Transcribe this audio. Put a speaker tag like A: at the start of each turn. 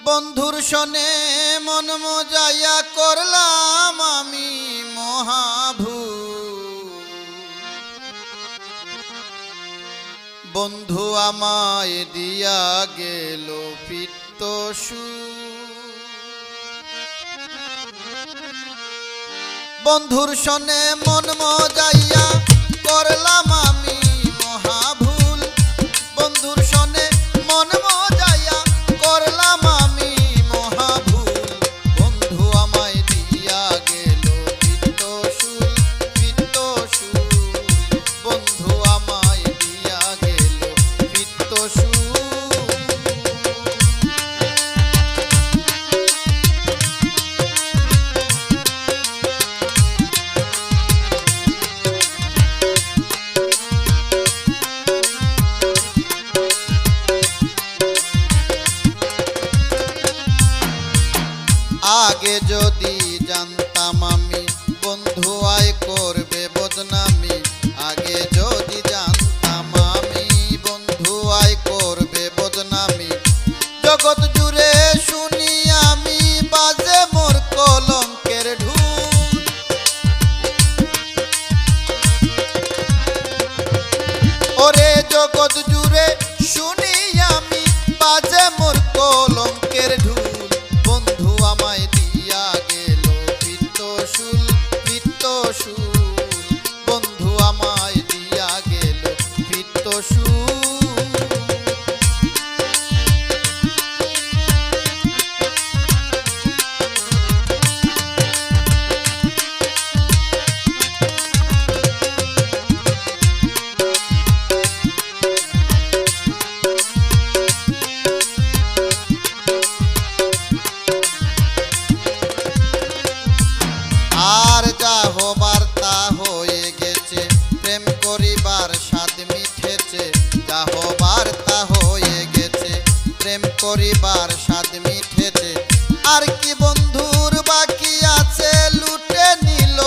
A: বন্ধুর শনে মন মজাইয়া করলাম আমি মহাভুল। বন্ধু আমায় দিয়া গেল পিত্তসুর। বন্ধুর শনে মন মজাইয়া করলাম আমি মহাভুল। বন্ধুর শনে মন মজাইয়া করলাম আমি মহাভুল। বন্ধু আমায় দিয়া গেল পিত্তসুর পিত্তসুর। বন্ধু আমায় দিয়া গেল পিত্তসুর। আগে যদি জানতাম আমি বন্ধু আয় করবে বদনামি। আগে যদি জানতাম আমি বন্ধু আয় করবে বদনামি। জগৎ জুড়ে শুনি আমি বাজে মোর কলঙ্কের ঢুল। ওরে জগৎ জুড়ে শুনি আমি বাজে মোর কলঙ্কের ঢুল। বন্ধু আমায় দিয়া গেল পিত্তসুর পিত্তসুর। বন্ধু আমায় দিয়া গেল পিত্তসুর। আর যা হবার তা হয়ে গেছে, প্রেম করিবার স্বাদ মিঠেছে। যা হবার তা হয়ে গেছে, প্রেম করিবার স্বাদ মিঠেছে। আর কি বন্ধুর বাকি আছে, লুটে নিল